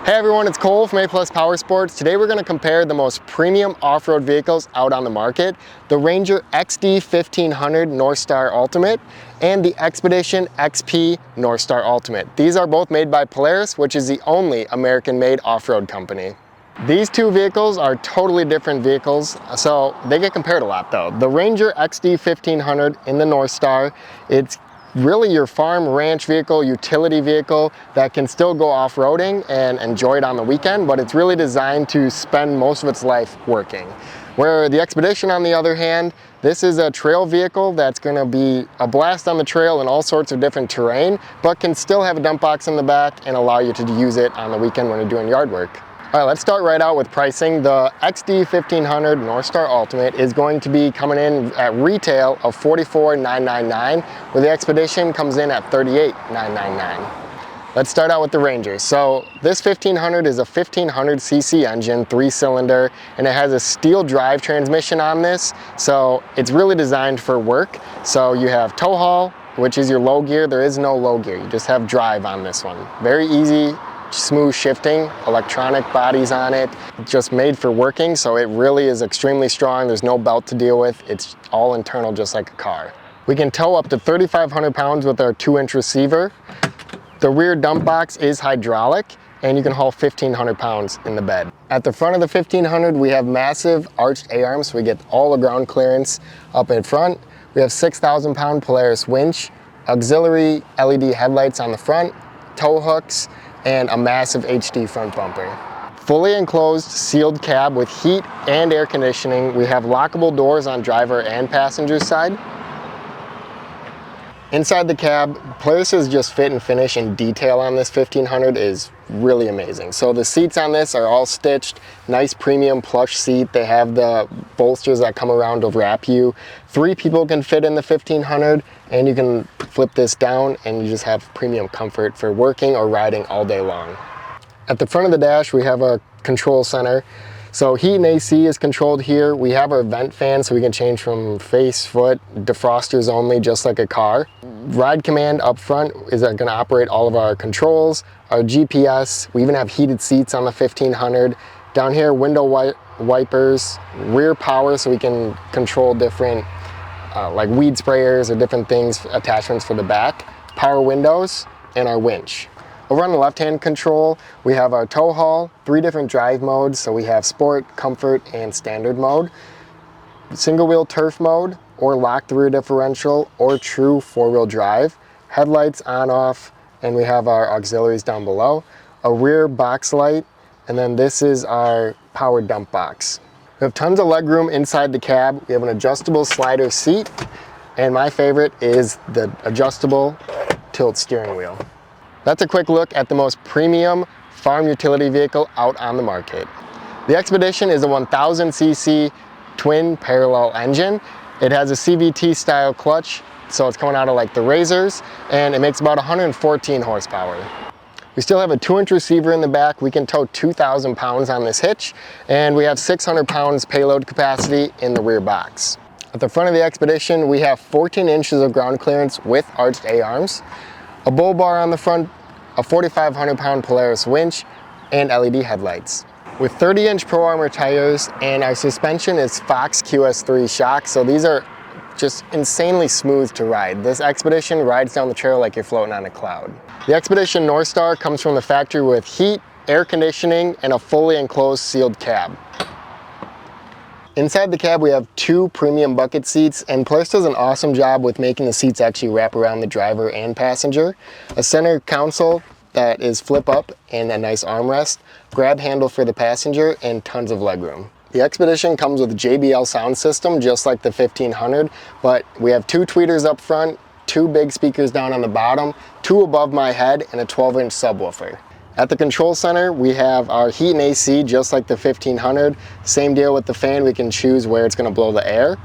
Hey everyone, it's Cole from A+ Power Sports. Today we're going to compare the most premium off-road vehicles out on the market, the Ranger XD 1500 Northstar Ultimate and the Xpedition XP Northstar Ultimate. These are both made by Polaris, which is the only American-made off-road company. These two vehicles are totally different vehicles, so they get compared a lot though. The Ranger XD 1500 in the Northstar, it's really your farm ranch vehicle, utility vehicle that can still go off-roading and enjoy it on the weekend, but it's really designed to spend most of its life working. Where the Xpedition, on the other hand, this is a trail vehicle that's going to be a blast on the trail in all sorts of different terrain, but can still have a dump box in the back and allow you to use it on the weekend when you're doing yard work. All right, let's start right out with pricing. The XD 1500 Northstar Ultimate is going to be coming in at retail of $44,999, where the Xpedition comes in at $38,999. Let's start out with the Ranger. So this 1500 is a 1500cc engine, 3-cylinder, and it has a steel drive transmission on this. So it's really designed for work. So you have tow haul, which is your low gear. There is no low gear. You just have drive on this one. Very easy, smooth shifting, electronic bodies on it, just made for working, so it really is extremely strong. There's no belt to deal with. It's all internal, just like a car. We can tow up to 3,500 pounds with our 2-inch receiver. The rear dump box is hydraulic, and you can haul 1,500 pounds in the bed. At the front of the 1500, we have massive arched A-arms, so we get all the ground clearance up in front. We have 6,000-pound Polaris winch, auxiliary LED headlights on the front, tow hooks, and a massive HD front bumper. Fully enclosed sealed cab with heat and air conditioning. We have lockable doors on driver and passenger side. Inside the cab, Polaris's just fit and finish and detail on this 1500 is really amazing. So the seats on this are all stitched, nice premium plush seat. They have the bolsters that come around to wrap you. 3 people can fit in the 1500, and you can flip this down and you just have premium comfort for working or riding all day long. At the front of the dash, we have a control center. So heat and AC is controlled here. We have our vent fan, so we can change from face, foot, defrosters only, just like a car. Ride command up front is going to operate all of our controls, our GPS. We even have heated seats on the 1500. Down here, window wipers, rear power, so we can control different like weed sprayers or different things, attachments for the back, power windows, and our winch. Over on the left-hand control, we have our tow haul, 3 different drive modes. So we have sport, comfort, and standard mode, single wheel turf mode, or locked rear differential, or true 4-wheel drive, headlights on off, and we have our auxiliaries down below, a rear box light, and then this is our power dump box. We have tons of legroom inside the cab. We have an adjustable slider seat, and my favorite is the adjustable tilt steering wheel. That's a quick look at the most premium farm utility vehicle out on the market. The Xpedition is a 1000cc twin parallel engine. It has a CVT style clutch, so it's coming out of like the Razors, and it makes about 114 horsepower. We still have a 2-inch receiver in the back. We can tow 2,000 pounds on this hitch, and we have 600 pounds payload capacity in the rear box. At the front of the Xpedition, we have 14 inches of ground clearance with arched A-arms, a bull bar on the front, a 4,500 pound Polaris winch, and LED headlights. With 30-inch Pro Armor tires, and our suspension is Fox QS3 shocks, so these are just insanely smooth to ride. This Xpedition rides down the trail like you're floating on a cloud. The Xpedition Northstar comes from the factory with heat, air conditioning, and a fully enclosed sealed cab. Inside the cab, we have 2 premium bucket seats, and Polaris does an awesome job with making the seats actually wrap around the driver and passenger. A center console that is flip up and a nice armrest, grab handle for the passenger, and tons of legroom. The Xpedition comes with a JBL sound system, just like the 1500, but we have 2 tweeters up front, 2 big speakers down on the bottom, 2 above my head, and a 12-inch subwoofer. At the control center, we have our heat and AC, just like the 1500. Same deal with the fan. We can choose where it's going to blow the air.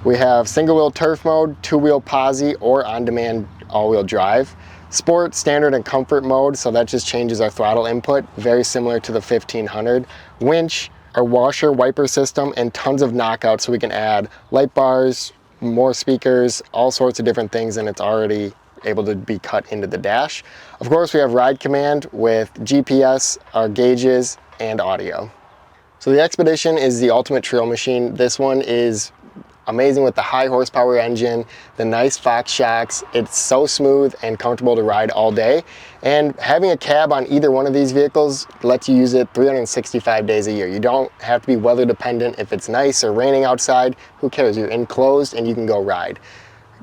We have single wheel turf mode, 2-wheel posi, or on-demand all-wheel drive. Sport, standard, and comfort mode, so that just changes our throttle input, very similar to the 1500. Winch, our washer wiper system, and tons of knockouts, so we can add light bars, more speakers, all sorts of different things, and it's already able to be cut into the dash. Of course, we have ride command with GPS, our gauges, and audio. So the Xpedition is the ultimate trail machine. This one is amazing with the high horsepower engine, the nice Fox shocks. It's so smooth and comfortable to ride all day. And having a cab on either one of these vehicles lets you use it 365 days a year. You don't have to be weather dependent. If it's nice or raining outside, who cares? You're enclosed and you can go ride.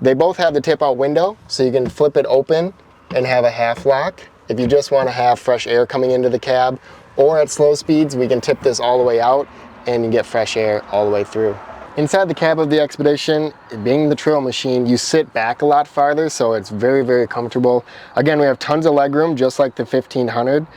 They both have the tip out window, so you can flip it open and have a half lock if you just want to have fresh air coming into the cab. Or at slow speeds, we can tip this all the way out and you get fresh air all the way through. Inside the cab of the Xpedition, being the trail machine, you sit back a lot farther, so it's very, very comfortable. Again, we have tons of legroom, just like the 1500.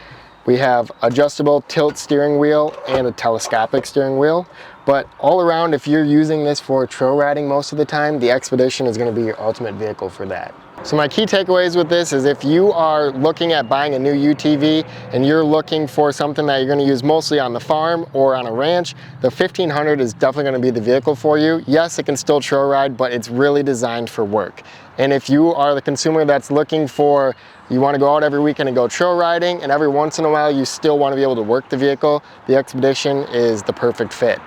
We have adjustable tilt steering wheel and a telescopic steering wheel. But all around, if you're using this for trail riding most of the time, the Xpedition is going to be your ultimate vehicle for that. So my key takeaways with this is if you are looking at buying a new UTV and you're looking for something that you're going to use mostly on the farm or on a ranch, the 1500 is definitely going to be the vehicle for you. Yes, it can still trail ride, but it's really designed for work. And if you are the consumer that's looking for, you want to go out every weekend and go trail riding, and every once in a while you still want to be able to work the vehicle, the Xpedition is the perfect fit.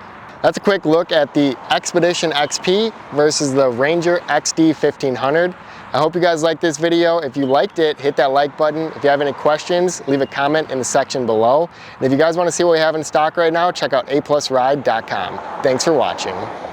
That's a quick look at the Xpedition XP versus the Ranger XD 1500. I hope you guys liked this video. If you liked it, hit that like button. If you have any questions, leave a comment in the section below. And if you guys want to see what we have in stock right now, check out aplusride.com. Thanks for watching.